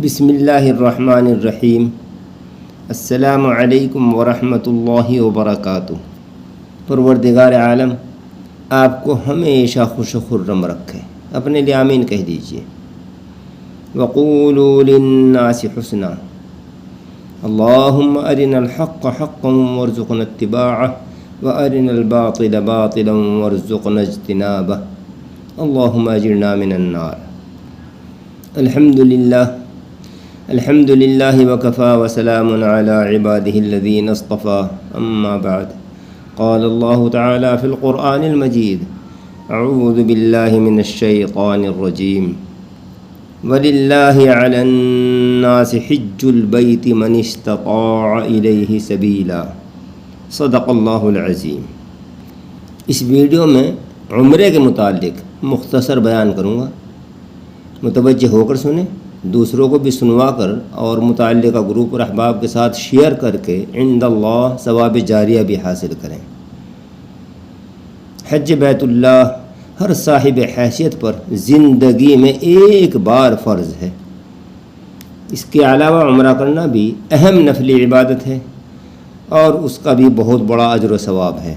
بسم اللہ الرحمن الرحیم۔ السلام علیکم ورحمۃ اللہ وبرکاتہ۔ پروردگار عالم آپ کو ہمیشہ خوش و خرم رکھے، اپنے لیے آمین کہہ دیجئے۔ وقولوا للناس حسنا اللہم ارنا الحق حقا وارزقنا اتباعہ وارنا الباطل باطلا وارزقنا اجتنابہ اللہم اجرنا من النار۔ الحمد للہ وکفا وسلام علی عباده الذین اصطفى اما بعد قال اللہ تعالی فی القرآن المجید اعوذ باللہ من الشیطان الرجیم وَلِلَّهِ عَلَى النَّاسِ حِجُّ الْبَيْتِ مَنِ اسْتَطَاعَ إِلَيْهِ سَبِيلًا صدق اللہ العظیم۔ اس ویڈیو میں عمرے کے متعلق مختصر بیان کروں گا، متوجہ ہو کر سنیں، دوسروں کو بھی سنوا کر اور متعلقہ گروپ اور احباب کے ساتھ شیئر کر کے عند اللہ ثواب جاریہ بھی حاصل کریں۔ حج بیت اللہ ہر صاحب حیثیت پر زندگی میں ایک بار فرض ہے۔ اس کے علاوہ عمرہ کرنا بھی اہم نفلی عبادت ہے اور اس کا بھی بہت بڑا اجر و ثواب ہے۔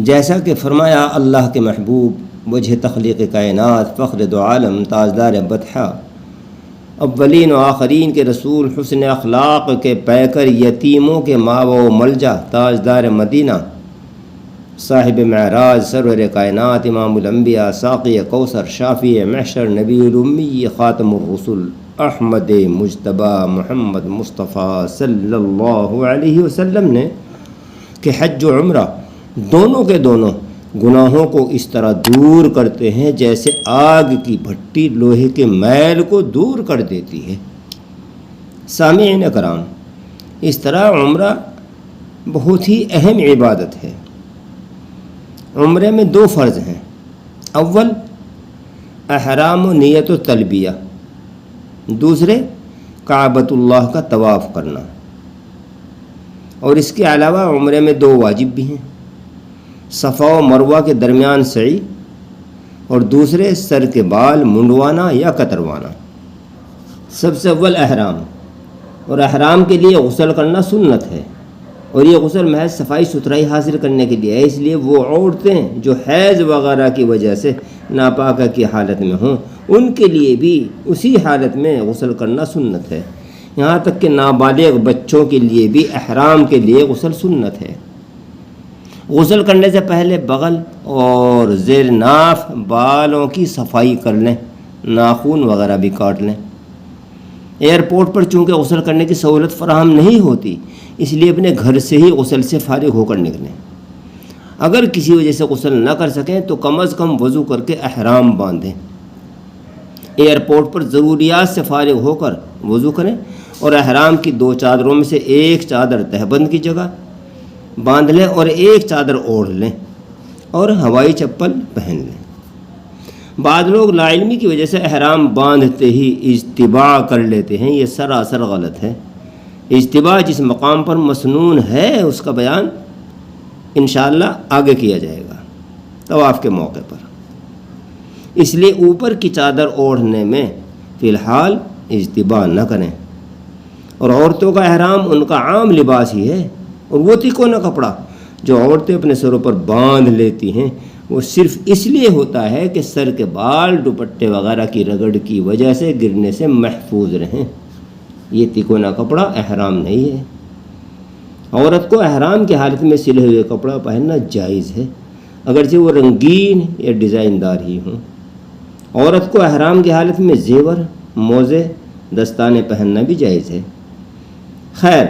جیسا کہ فرمایا اللہ کے محبوب وجہ تخلیق کائنات فخر دو عالم تاجدار بطحہ اولین و آخرین کے رسول حسن اخلاق کے پیکر یتیموں کے ماوا و ملجا تاجدار مدینہ صاحب معراج سرور کائنات امام الانبیاء ساقی کوثر شافی محشر نبی الامی خاتم الرسل احمد مجتبی محمد مصطفیٰ صلی اللہ علیہ وسلم نے کہ حج و عمرہ دونوں کے دونوں گناہوں کو اس طرح دور کرتے ہیں جیسے آگ کی بھٹی لوہے کے میل کو دور کر دیتی ہے۔ سامعین کرام، اس طرح عمرہ بہت ہی اہم عبادت ہے۔ عمرے میں دو فرض ہیں، اول احرام و نیت و تلبیہ، دوسرے کعبۃ اللہ کا طواف کرنا، اور اس کے علاوہ عمرے میں دو واجب بھی ہیں، صفا و مروہ کے درمیان سعی اور دوسرے سر کے بال منڈوانا یا کتروانا۔ سب سے اول احرام، اور احرام کے لیے غسل کرنا سنت ہے، اور یہ غسل محض صفائی ستھرائی حاصل کرنے کے لیے ہے، اس لیے وہ عورتیں جو حیض وغیرہ کی وجہ سے ناپاکہ کی حالت میں ہوں ان کے لیے بھی اسی حالت میں غسل کرنا سنت ہے، یہاں تک کہ نابالغ بچوں کے لیے بھی احرام کے لیے غسل سنت ہے۔ غسل کرنے سے پہلے بغل اور زیر ناف بالوں کی صفائی کر لیں، ناخن وغیرہ بھی کاٹ لیں۔ ایئرپورٹ پر چونکہ غسل کرنے کی سہولت فراہم نہیں ہوتی، اس لیے اپنے گھر سے ہی غسل سے فارغ ہو کر نکلیں۔ اگر کسی وجہ سے غسل نہ کر سکیں تو کم از کم وضو کر کے احرام باندھیں۔ ایئرپورٹ پر ضروریات سے فارغ ہو کر وضو کریں اور احرام کی دو چادروں میں سے ایک چادر تہبند کی جگہ باندھ لیں اور ایک چادر اوڑھ لیں اور ہوائی چپل پہن لیں۔ بعض لوگ لا علمی کی وجہ سے احرام باندھتے ہی اجتباع کر لیتے ہیں، یہ سراسر غلط ہے۔ اجتباع جس مقام پر مسنون ہے اس کا بیان انشاءاللہ آگے کیا جائے گا طواف کے موقع پر، اس لیے اوپر کی چادر اوڑھنے میں فی الحال اجتباع نہ کریں۔ اور عورتوں کا احرام ان کا عام لباس ہی ہے، اور وہ تکونا کپڑا جو عورتیں اپنے سروں پر باندھ لیتی ہیں وہ صرف اس لیے ہوتا ہے کہ سر کے بال دوپٹے وغیرہ کی رگڑ کی وجہ سے گرنے سے محفوظ رہیں۔ یہ تکونا کپڑا احرام نہیں ہے۔ عورت کو احرام کی حالت میں سلے ہوئے کپڑا پہننا جائز ہے، اگرچہ وہ رنگین یا ڈیزائن دار ہی ہوں۔ عورت کو احرام کی حالت میں زیور، موزے، دستانے پہننا بھی جائز ہے۔ خیر،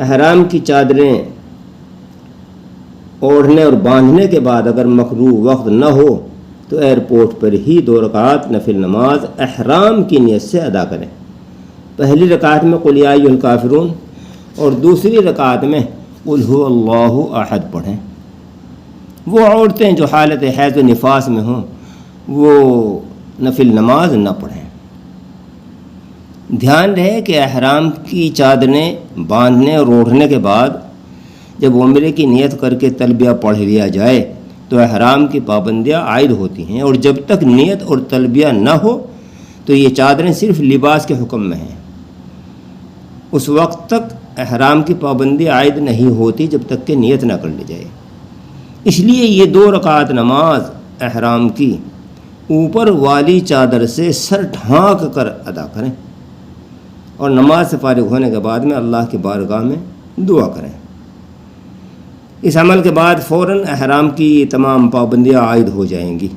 احرام کی چادریں اوڑھنے اور باندھنے کے بعد اگر مکروہ وقت نہ ہو تو ایئرپورٹ پر ہی 2 رکعت نفل نماز احرام کی نیت سے ادا کریں۔ پہلی رکعت میں قل یا ایھا الکافرون اور دوسری رکعت میں قل ھو اللہ احد پڑھیں۔ وہ عورتیں جو حالت حیض و نفاس میں ہوں وہ نفل نماز نہ پڑھیں۔ دھیان رہے کہ احرام کی چادریں باندھنے اور اوڑھنے کے بعد جب عمرے کی نیت کر کے تلبیہ پڑھ لیا جائے تو احرام کی پابندیاں عائد ہوتی ہیں، اور جب تک نیت اور تلبیہ نہ ہو تو یہ چادریں صرف لباس کے حکم میں ہیں، اس وقت تک احرام کی پابندی عائد نہیں ہوتی جب تک کہ نیت نہ کر لی جائے۔ اس لیے یہ 2 رکعت نماز احرام کی اوپر والی چادر سے سر ڈھانک کر ادا کریں اور نماز سے فارغ ہونے کے بعد میں اللہ کی بارگاہ میں دعا کریں۔ اس عمل کے بعد فوراً احرام کی تمام پابندیاں عائد ہو جائیں گی۔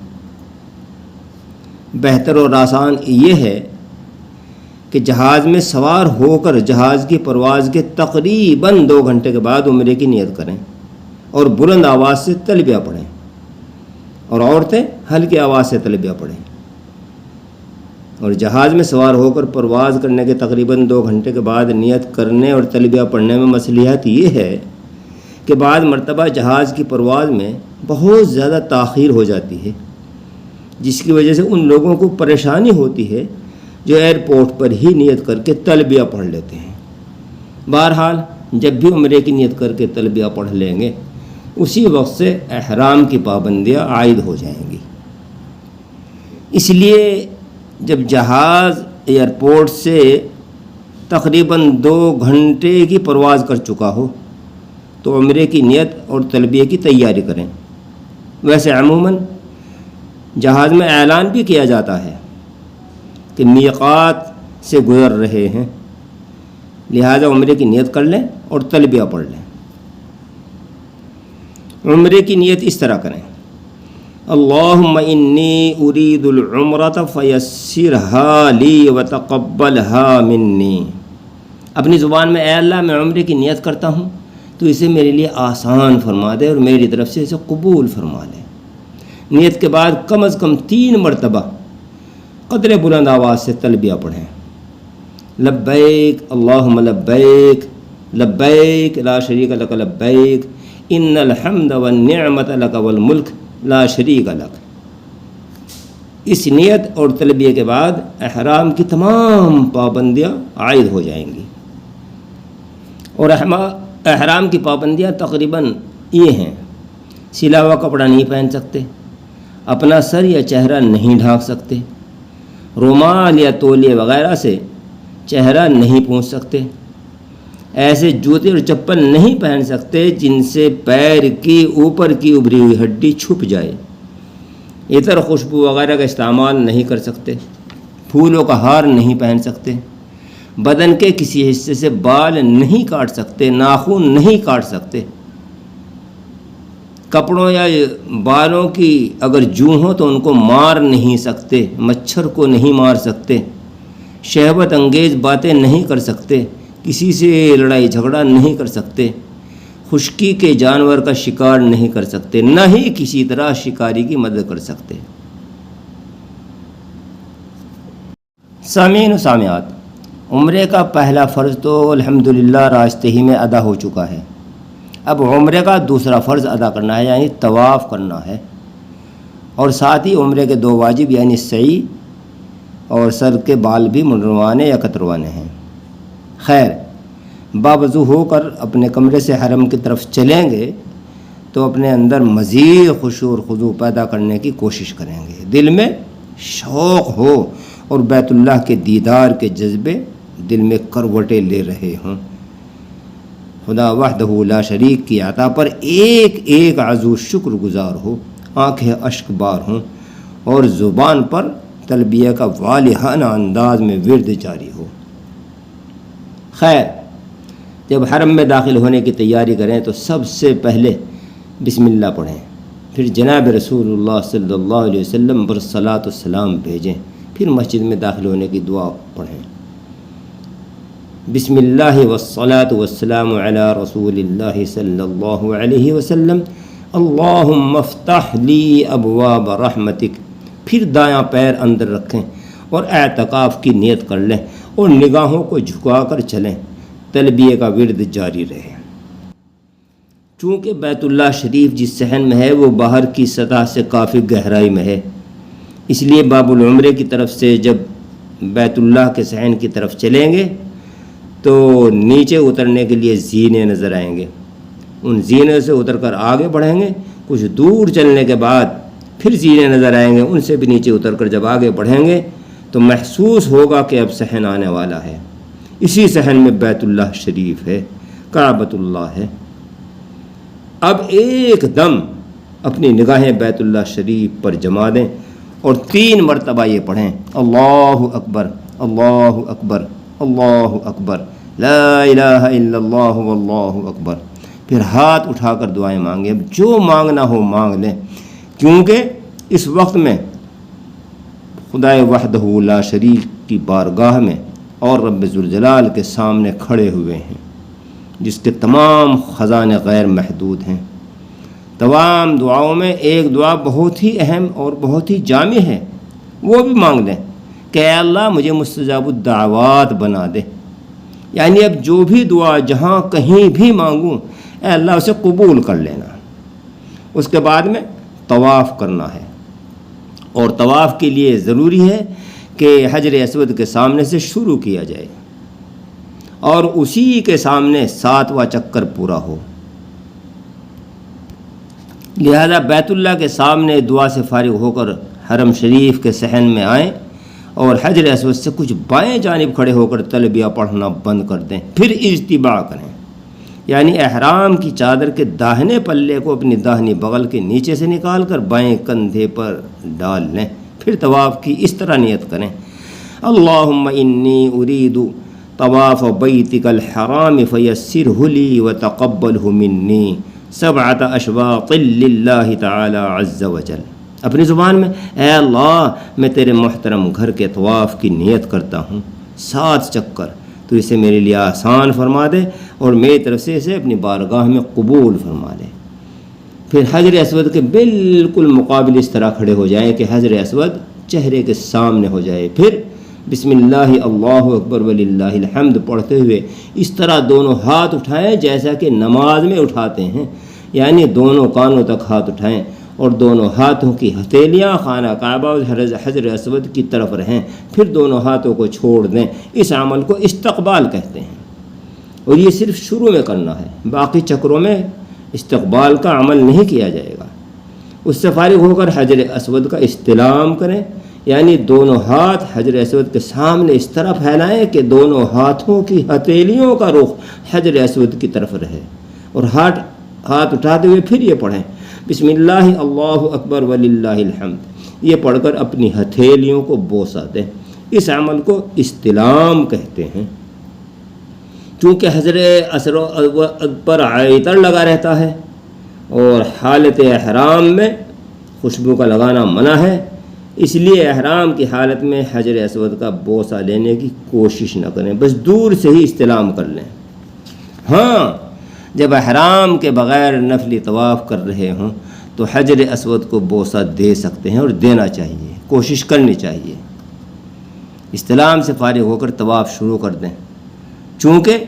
بہتر اور آسان یہ ہے کہ جہاز میں سوار ہو کر جہاز کی پرواز کے تقریباً 2 گھنٹے کے بعد عمرے کی نیت کریں اور بلند آواز سے تلبیہ پڑھیں، اور عورتیں ہلکی آواز سے تلبیہ پڑھیں۔ اور جہاز میں سوار ہو کر پرواز کرنے کے تقریباً 2 گھنٹے کے بعد نیت کرنے اور تلبیہ پڑھنے میں مصلحت یہ ہے کہ بعض مرتبہ جہاز کی پرواز میں بہت زیادہ تاخیر ہو جاتی ہے، جس کی وجہ سے ان لوگوں کو پریشانی ہوتی ہے جو ایئرپورٹ پر ہی نیت کر کے تلبیہ پڑھ لیتے ہیں۔ بہرحال جب بھی عمرے کی نیت کر کے تلبیہ پڑھ لیں گے اسی وقت سے احرام کی پابندیاں عائد ہو جائیں گی۔ اس لیے جب جہاز ایئرپورٹ سے تقریباً 2 گھنٹے کی پرواز کر چکا ہو تو عمرے کی نیت اور تلبیہ کی تیاری کریں۔ ویسے عموماً جہاز میں اعلان بھی کیا جاتا ہے کہ میقات سے گزر رہے ہیں، لہذا عمرے کی نیت کر لیں اور تلبیہ پڑھ لیں۔ عمرے کی نیت اس طرح کریں: اللہم انی ارید العمرۃ فیسرھا لی وتقبلھا منی۔ اپنی زبان میں اے اللہ میں عمرے کی نیت کرتا ہوں تو اسے میرے لیے آسان فرما دے اور میری طرف سے اسے قبول فرما لے۔ نیت کے بعد کم از کم 3 مرتبہ قدر بلند آواز سے تلبیہ پڑھیں: لبیک اللہم لبیک، لبیک لا شریک لک لبیک، ان الحمد والنعمت لک والملک لا شریک لک۔ اس نیت اور تلبیہ کے بعد احرام کی تمام پابندیاں عائد ہو جائیں گی۔ اور احرام کی پابندیاں تقریباً یہ ہیں: سلا ہوا کپڑا نہیں پہن سکتے، اپنا سر یا چہرہ نہیں ڈھانک سکتے، رومال یا تولیے وغیرہ سے چہرہ نہیں پونچھ سکتے، ایسے جوتے اور چپل نہیں پہن سکتے جن سے پیر کی اوپر کی ابھری ہوئی ہڈی چھپ جائے، عطر خوشبو وغیرہ کا استعمال نہیں کر سکتے، پھولوں کا ہار نہیں پہن سکتے، بدن کے کسی حصے سے بال نہیں کاٹ سکتے، ناخن نہیں کاٹ سکتے، کپڑوں یا بالوں کی اگر جو ہو تو ان کو مار نہیں سکتے، مچھر کو نہیں مار سکتے، شہوت انگیز باتیں نہیں کر سکتے، کسی سے لڑائی جھگڑا نہیں کر سکتے، خشکی کے جانور کا شکار نہیں کر سکتے، نہ ہی کسی طرح شکاری کی مدد کر سکتے۔ سامعین و سامعات، عمرے کا پہلا فرض تو الحمدللہ راستے ہی میں ادا ہو چکا ہے۔ اب عمرے کا دوسرا فرض ادا کرنا ہے، یعنی طواف کرنا ہے، اور ساتھ ہی عمرے کے 2 واجب یعنی سعی اور سر کے بال بھی منڈوانے یا کتروانے ہیں۔ خیر، باوضو ہو کر اپنے کمرے سے حرم کی طرف چلیں گے تو اپنے اندر مزید خشوع اور خضوع پیدا کرنے کی کوشش کریں گے، دل میں شوق ہو اور بیت اللہ کے دیدار کے جذبے دل میں کروٹیں لے رہے ہوں۔ خدا وحدہ لا شریک کی عطا پر ایک ایک عضو شکر گزار ہو، آنکھیں اشک بار ہوں اور زبان پر تلبیہ کا والہانہ انداز میں ورد جاری ہو۔ خیر، جب حرم میں داخل ہونے کی تیاری کریں تو سب سے پہلے بسم اللہ پڑھیں، پھر جناب رسول اللہ صلی اللہ علیہ وسلم پر صلاۃ والسلام بھیجیں، پھر مسجد میں داخل ہونے کی دعا پڑھیں: بسم اللہ والصلاۃ والسلام علی رسول اللہ صلی اللہ علیہ وسلم، اللہم افتح لی ابواب رحمتک۔ پھر دایاں پیر اندر رکھیں اور اعتکاف کی نیت کر لیں اور نگاہوں کو جھکا کر چلیں، تلبیہ کا ورد جاری رہے۔ چونکہ بیت اللہ شریف جس صحن میں ہے وہ باہر کی سطح سے کافی گہرائی میں ہے، اس لیے باب العمرے کی طرف سے جب بیت اللہ کے صحن کی طرف چلیں گے تو نیچے اترنے کے لیے زینے نظر آئیں گے، ان زینے سے اتر کر آگے بڑھیں گے، کچھ دور چلنے کے بعد پھر زینے نظر آئیں گے، ان سے بھی نیچے اتر کر جب آگے بڑھیں گے تو محسوس ہوگا کہ اب صحن آنے والا ہے۔ اسی صحن میں بیت اللہ شریف ہے، کعبۃ اللہ ہے۔ اب ایک دم اپنی نگاہیں بیت اللہ شریف پر جما دیں اور 3 مرتبہ یہ پڑھیں، اللہ اکبر اللہ اکبر اللہ اکبر لا الہ الا اللہ واللہ اکبر۔ پھر ہاتھ اٹھا کر دعائیں مانگیں، اب جو مانگنا ہو مانگ لیں، کیونکہ اس وقت میں خدائے وحدہ لا شریک کی بارگاہ میں اور رب ذوالجلال کے سامنے کھڑے ہوئے ہیں، جس کے تمام خزانے غیر محدود ہیں۔ تمام دعاؤں میں ایک دعا بہت ہی اہم اور بہت ہی جامع ہے، وہ بھی مانگ لیں کہ اے اللہ مجھے مستجاب الدعوات بنا دے، یعنی اب جو بھی دعا جہاں کہیں بھی مانگوں اے اللہ اسے قبول کر لینا۔ اس کے بعد میں طواف کرنا ہے، اور طواف کے لیے ضروری ہے کہ حجر اسود کے سامنے سے شروع کیا جائے اور اسی کے سامنے 7واں چکر پورا ہو۔ لہذا بیت اللہ کے سامنے دعا سے فارغ ہو کر حرم شریف کے صحن میں آئیں اور حجر اسود سے کچھ بائیں جانب کھڑے ہو کر تلبیہ پڑھنا بند کر دیں، پھر اجتباع کریں، یعنی احرام کی چادر کے داہنے پلے کو اپنی داہنی بغل کے نیچے سے نکال کر بائیں کندھے پر ڈال لیں، پھر طواف کی اس طرح نیت کریں، اللہم انی ارید طواف بیتک الحرام فیسرہ لی وتقبلہ منی 7 اشواط للہ تعالی عز وجل۔ اپنی زبان میں اے اللہ میں تیرے محترم گھر کے طواف کی نیت کرتا ہوں، 7 چکر، تو اسے میرے لیے آسان فرما دے اور میری طرف سے اسے اپنی بارگاہ میں قبول فرما لے۔ پھر حجر اسود کے بالکل مقابل اس طرح کھڑے ہو جائیں کہ حجر اسود چہرے کے سامنے ہو جائے، پھر بسم اللہ اللہ اکبر وللہ الحمد پڑھتے ہوئے اس طرح دونوں ہاتھ اٹھائیں جیسا کہ نماز میں اٹھاتے ہیں، یعنی دونوں کانوں تک ہاتھ اٹھائیں اور دونوں ہاتھوں کی ہتھیلیاں خانہ کعبہ اور حجر اسود کی طرف رہیں، پھر دونوں ہاتھوں کو چھوڑ دیں۔ اس عمل کو استقبال کہتے ہیں، اور یہ صرف شروع میں کرنا ہے، باقی چکروں میں استقبال کا عمل نہیں کیا جائے گا۔ اس سے فارغ ہو کر حجر اسود کا استلام کریں، یعنی دونوں ہاتھ حجر اسود کے سامنے اس طرح پھیلائیں کہ دونوں ہاتھوں کی ہتھیلیوں کا رخ حجر اسود کی طرف رہے، اور ہاتھ اٹھاتے ہوئے پھر یہ پڑھیں بسم اللہ اللہ اکبر وللہ الحمد، یہ پڑھ کر اپنی ہتھیلیوں کو بوسہ دیں۔ اس عمل کو استلام کہتے ہیں۔ چونکہ حجر اسود پر عطر لگا رہتا ہے اور حالت احرام میں خوشبو کا لگانا منع ہے، اس لیے احرام کی حالت میں حجر اسود کا بوسہ لینے کی کوشش نہ کریں، بس دور سے ہی استلام کر لیں۔ ہاں، جب احرام کے بغیر نفلی طواف کر رہے ہوں تو حجر اسود کو بوسہ دے سکتے ہیں، اور دینا چاہیے، کوشش کرنی چاہیے۔ استلام سے فارغ ہو کر طواف شروع کر دیں، چونکہ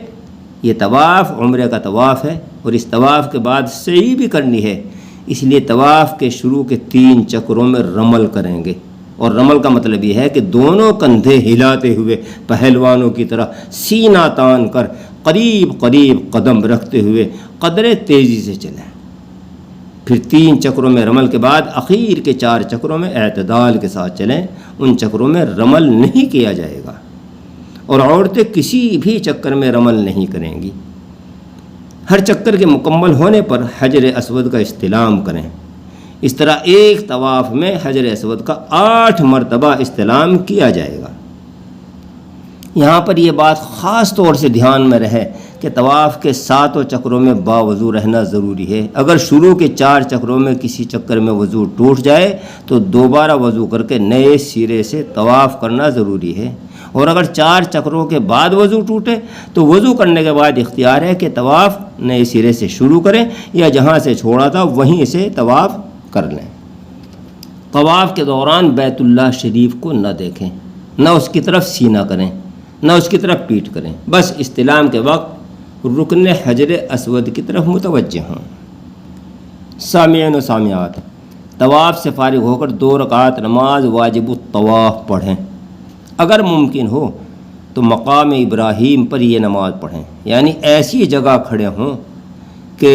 یہ طواف عمرے کا طواف ہے اور اس طواف کے بعد سعی بھی کرنی ہے، اس لیے طواف کے شروع کے 3 چکروں میں رمل کریں گے، اور رمل کا مطلب یہ ہے کہ دونوں کندھے ہلاتے ہوئے پہلوانوں کی طرح سینہ تان کر قریب قریب قدم رکھتے ہوئے قدرے تیزی سے چلیں۔ پھر 3 چکروں میں رمل کے بعد اخیر کے 4 چکروں میں اعتدال کے ساتھ چلیں، ان چکروں میں رمل نہیں کیا جائے گا، اور عورتیں کسی بھی چکر میں رمل نہیں کریں گی۔ ہر چکر کے مکمل ہونے پر حجر اسود کا استلام کریں۔ اس طرح ایک طواف میں حجر اسود کا 8 مرتبہ استلام کیا جائے گا۔ یہاں پر یہ بات خاص طور سے دھیان میں رہے کہ طواف کے 7 چکروں میں باوضو رہنا ضروری ہے۔ اگر شروع کے 4 چکروں میں کسی چکر میں وضو ٹوٹ جائے تو دوبارہ وضو کر کے نئے سرے سے طواف کرنا ضروری ہے، اور اگر 4 چکروں کے بعد وضو ٹوٹے تو وضو کرنے کے بعد اختیار ہے کہ طواف نئے سرے سے شروع کریں، یا جہاں سے چھوڑا تھا وہیں سے طواف کر لیں۔ طواف کے دوران بیت اللہ شریف کو نہ دیکھیں، نہ اس کی طرف سینہ کریں، نہ اس کی طرف پیٹھ کریں، بس استلام کے وقت رکن حجر اسود کی طرف متوجہ ہوں۔ سامعین و سامعات، طواف سے فارغ ہو کر 2 رکعت نماز واجب الطواف پڑھیں۔ اگر ممکن ہو تو مقام ابراہیم پر یہ نماز پڑھیں، یعنی ایسی جگہ کھڑے ہوں کہ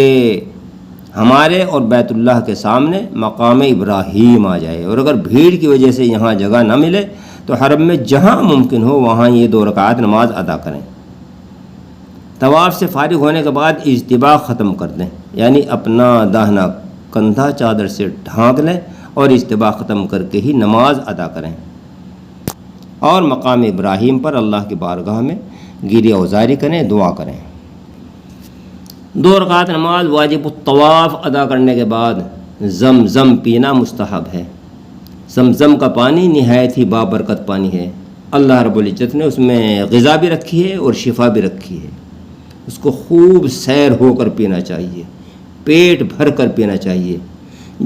ہمارے اور بیت اللہ کے سامنے مقام ابراہیم آ جائے، اور اگر بھیڑ کی وجہ سے یہاں جگہ نہ ملے تو تو حرم میں جہاں ممکن ہو وہاں یہ 2 رکعت نماز ادا کریں۔ طواف سے فارغ ہونے کے بعد اجتباء ختم کر دیں، یعنی اپنا داہنا کندھا چادر سے ڈھانک لیں اور اجتباء ختم کر کے ہی نماز ادا کریں، اور مقام ابراہیم پر اللہ کی بارگاہ میں گیری اوزاری کریں، دعا کریں۔ 2 رکعت نماز واجب الطواف ادا کرنے کے بعد زمزم پینا مستحب ہے۔ زمزم کا پانی نہایت ہی بابرکت پانی ہے، اللہ رب العزت نے اس میں غذا بھی رکھی ہے اور شفا بھی رکھی ہے۔ اس کو خوب سیر ہو کر پینا چاہیے، پیٹ بھر کر پینا چاہیے،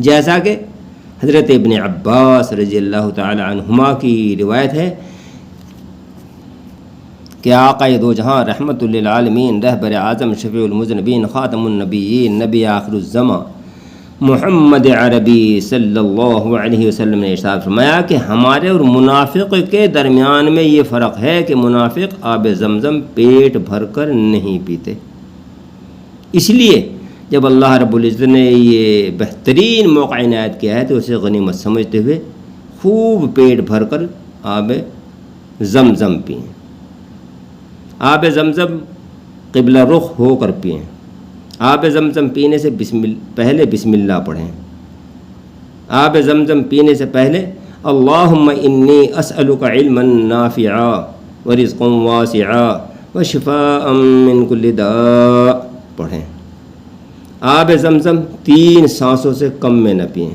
جیسا کہ حضرت ابن عباس رضی اللہ تعالی عنہما کی روایت ہے کہ آقا دو جہاں رحمت للعالمین رہبر اعظم شفیع المذنبین خاتم النبیین نبی آخر الزمان محمد عربی صلی اللہ علیہ وسلم نے ارشاد فرمایا کہ ہمارے اور منافق کے درمیان میں یہ فرق ہے کہ منافق آب زمزم پیٹ بھر کر نہیں پیتے، اس لیے جب اللہ رب العزت نے یہ بہترین موقع عنایت کیا ہے تو اسے غنیمت سمجھتے ہوئے خوب پیٹ بھر کر آب زمزم پئیں۔ آب زمزم قبلہ رخ ہو کر پئیں۔ آب زمزم پینے سے پہلے بسم اللہ پڑھیں۔ آب زمزم پینے سے پہلے اللہم انی اسألک علما نافعا ورزقا واسعا وشفاء من کل داء پڑھیں۔ آب زمزم 3 سانسوں سے کم میں نہ پئیں۔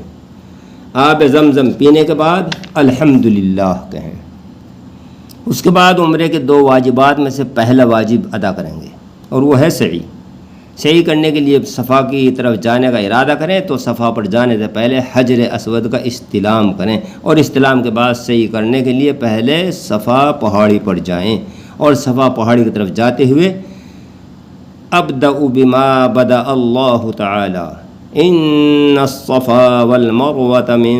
آب زمزم پینے کے بعد الحمدللہ کہیں۔ اس کے بعد عمرے کے 2 واجبات میں سے پہلا واجب ادا کریں گے، اور وہ ہے سعی۔ سعی کرنے کے لیے صفا کی طرف جانے کا ارادہ کریں تو صفا پر جانے سے پہلے حجر اسود کا استلام کریں، اور استلام کے بعد سعی کرنے کے لیے پہلے صفا پہاڑی پر جائیں، اور صفا پہاڑی کی طرف جاتے ہوئے ابدأ بما بدأ اللہ تعالی ان الصفا والمروة من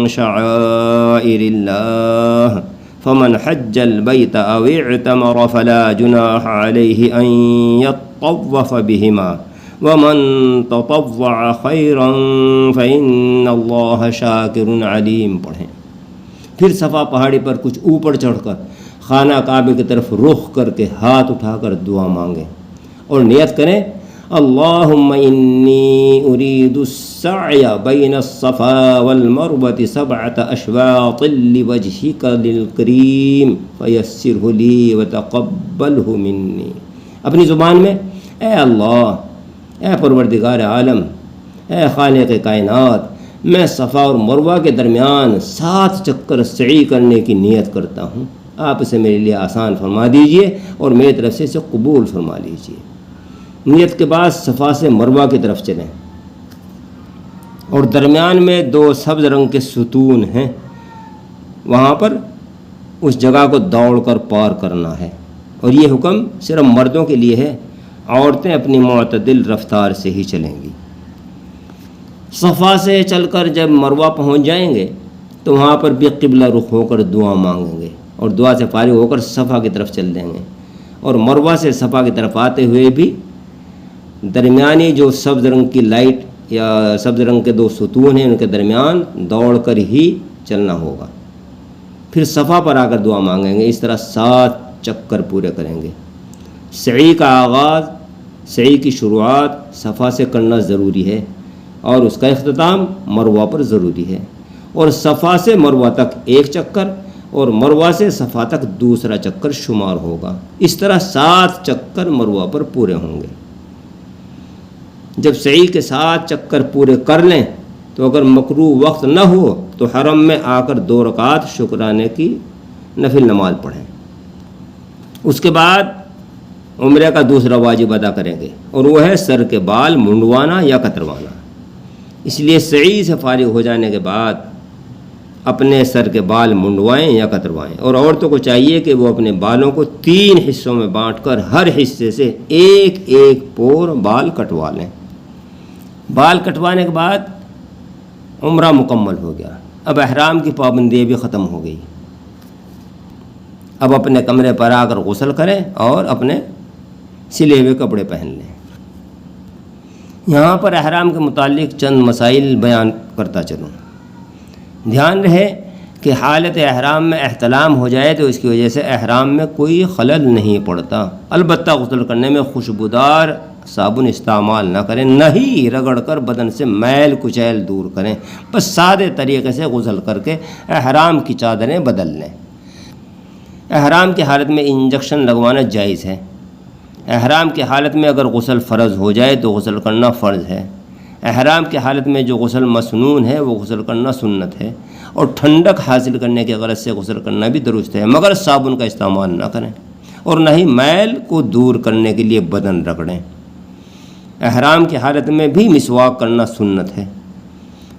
شعائر اللہ فمن حج البيت أو اعتمر فلا جناح عليه أن يطوف بهما ومن تطوع خيرا فإن الله شاكر عليم پڑھیں۔ پھر صفا پہاڑی پر کچھ اوپر چڑھ کر خانہ کعبہ کی طرف رخ کر کے ہاتھ اٹھا کر دعا مانگیں اور نیت کریں اللہم انی ارید السعی بین الصفا والمروة 7 اشواط لوجہک للکریم فیسرہ لی وتقبلہ منی۔ اپنی زبان میں اے اللہ، اے پروردگار عالم، اے خالق کائنات، میں صفا اور مروہ کے درمیان 7 چکر سعی کرنے کی نیت کرتا ہوں، آپ اسے میرے لیے آسان فرما دیجئے اور میری طرف سے اسے قبول فرما لیجئے۔ نیت کے بعد صفا سے مروہ کی طرف چلیں، اور درمیان میں 2 سبز رنگ کے ستون ہیں، وہاں پر اس جگہ کو دوڑ کر پار کرنا ہے، اور یہ حکم صرف مردوں کے لیے ہے، عورتیں اپنی معتدل رفتار سے ہی چلیں گی۔ صفا سے چل کر جب مروہ پہنچ جائیں گے تو وہاں پر بھی قبلہ رخ ہو کر دعا مانگیں گے، اور دعا سے فارغ ہو کر صفا کی طرف چل دیں گے، اور مروہ سے صفا کی طرف آتے ہوئے بھی درمیانی جو سبز رنگ کی لائٹ یا سبز رنگ کے 2 ستون ہیں ان کے درمیان دوڑ کر ہی چلنا ہوگا۔ پھر صفا پر آ کر دعا مانگیں گے، اس طرح 7 چکر پورے کریں گے۔ سعی کا آغاز، سعی کی شروعات صفا سے کرنا ضروری ہے، اور اس کا اختتام مروہ پر ضروری ہے، اور صفا سے مروہ تک 1 چکر اور مروہ سے صفا تک 2 چکر شمار ہوگا۔ اس طرح 7 چکر مروہ پر پورے ہوں گے۔ جب سعی کے 7 چکر پورے کر لیں تو اگر مکروہ وقت نہ ہو تو حرم میں آ کر 2 رکعت شکرانے کی نفل نماز پڑھیں۔ اس کے بعد عمرے کا دوسرا واجب ادا کریں گے، اور وہ ہے سر کے بال منڈوانا یا کتروانا۔ اس لیے سعی سے فارغ ہو جانے کے بعد اپنے سر کے بال منڈوائیں یا کتروائیں، اور عورتوں کو چاہیے کہ وہ اپنے بالوں کو 3 حصوں میں بانٹ کر ہر حصے سے 1 پور بال کٹوا لیں۔ بال کٹوانے کے بعد عمرہ مکمل ہو گیا، اب احرام کی پابندی بھی ختم ہو گئی۔ اب اپنے کمرے پر آ کر غسل کریں اور اپنے سلے ہوئے کپڑے پہن لیں۔ یہاں پر احرام کے متعلق چند مسائل بیان کرتا چلوں۔ دھیان رہے کہ حالت احرام میں احتلام ہو جائے تو اس کی وجہ سے احرام میں کوئی خلل نہیں پڑتا۔ البتہ غسل کرنے میں خوشبودار صابن استعمال نہ کریں، نہ ہی رگڑ کر بدن سے میل کچیل دور کریں، بس سادے طریقے سے غسل کر کے احرام کی چادریں بدل لیں۔ احرام کی حالت میں انجیکشن لگوانا جائز ہے۔ احرام کی حالت میں اگر غسل فرض ہو جائے تو غسل کرنا فرض ہے۔ احرام کی حالت میں جو غسل مسنون ہے وہ غسل کرنا سنت ہے، اور ٹھنڈک حاصل کرنے کی غرض سے غسل کرنا بھی درست ہے، مگر صابن کا استعمال نہ کریں اور نہ ہی میل کو دور کرنے کے لیے بدن رگڑیں۔ احرام کی حالت میں بھی مسواک کرنا سنت ہے۔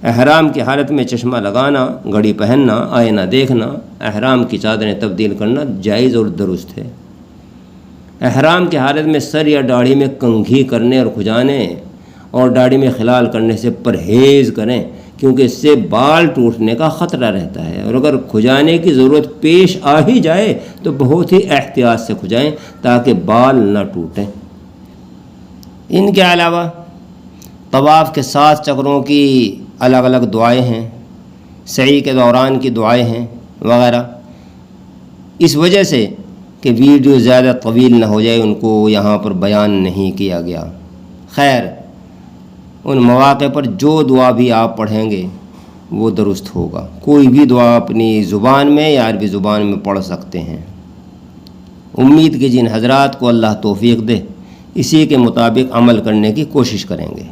احرام کی حالت میں چشمہ لگانا، گھڑی پہننا، آئینہ دیکھنا، احرام کی چادریں تبدیل کرنا جائز اور درست ہے۔ احرام کی حالت میں سر یا داڑھی میں کنگھی کرنے اور کھجانے اور داڑھی میں خلال کرنے سے پرہیز کریں، کیونکہ اس سے بال ٹوٹنے کا خطرہ رہتا ہے، اور اگر کھجانے کی ضرورت پیش آ ہی جائے تو بہت ہی احتیاط سے کھجائیں تاکہ بال نہ ٹوٹیں۔ ان کے علاوہ طواف کے 7 چکروں کی الگ الگ دعائیں ہیں، سعی کے دوران کی دعائیں ہیں وغیرہ۔ اس وجہ سے کہ ویڈیو زیادہ طویل نہ ہو جائے ان کو یہاں پر بیان نہیں کیا گیا۔ خیر، ان مواقع پر جو دعا بھی آپ پڑھیں گے وہ درست ہوگا۔ کوئی بھی دعا اپنی زبان میں یا عربی زبان میں پڑھ سکتے ہیں۔ امید کہ جن حضرات کو اللہ توفیق دے اسی کے مطابق عمل کرنے کی کوشش کریں گے۔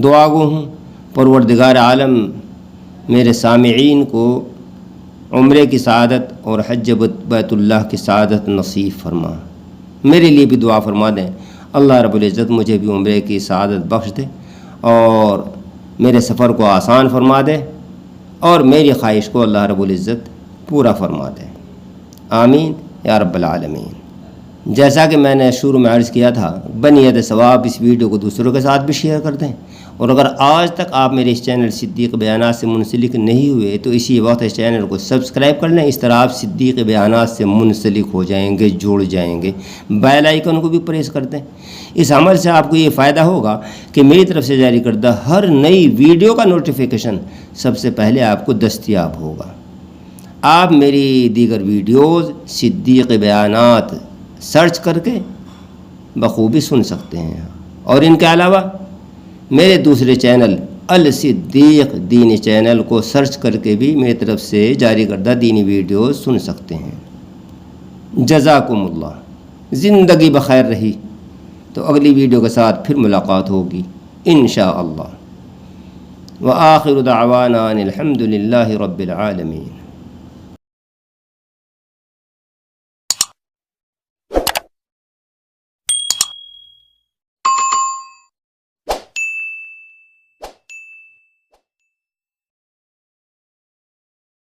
دعا گو ہوں پروردگار عالم میرے سامعین کو عمرے کی سعادت اور حج بیت اللہ کی سعادت نصیب فرما۔ میرے لیے بھی دعا فرما دیں، اللہ رب العزت مجھے بھی عمرے کی سعادت بخش دے اور میرے سفر کو آسان فرما دے اور میری خواہش کو اللہ رب العزت پورا فرما دے، آمین یا رب العالمین۔ جیسا کہ میں نے شروع میں عرض کیا تھا، بنیت ثواب اس ویڈیو کو دوسروں کے ساتھ بھی شیئر کر دیں، اور اگر آج تک آپ میرے اس چینل صدیق بیانات سے منسلک نہیں ہوئے تو اسی وقت اس چینل کو سبسکرائب کر لیں۔ اس طرح آپ صدیق بیانات سے منسلک ہو جائیں گے، جڑ جائیں گے۔ بیل آئیکن کو بھی پریس کر دیں۔ اس عمل سے آپ کو یہ فائدہ ہوگا کہ میری طرف سے جاری کردہ ہر نئی ویڈیو کا نوٹیفیکیشن سب سے پہلے آپ کو دستیاب ہوگا۔ آپ میری دیگر ویڈیوز صدیق بیانات سرچ کر کے بخوبی سن سکتے ہیں، اور ان کے علاوہ میرے دوسرے چینل الصدیق دینی چینل کو سرچ کر کے بھی میری طرف سے جاری کردہ دینی ویڈیوز سن سکتے ہیں۔ جزاکم اللہ۔ زندگی بخیر رہی تو اگلی ویڈیو کے ساتھ پھر ملاقات ہوگی انشاءاللہ۔ وآخر دعوانا ان الحمد للہ رب العالمین۔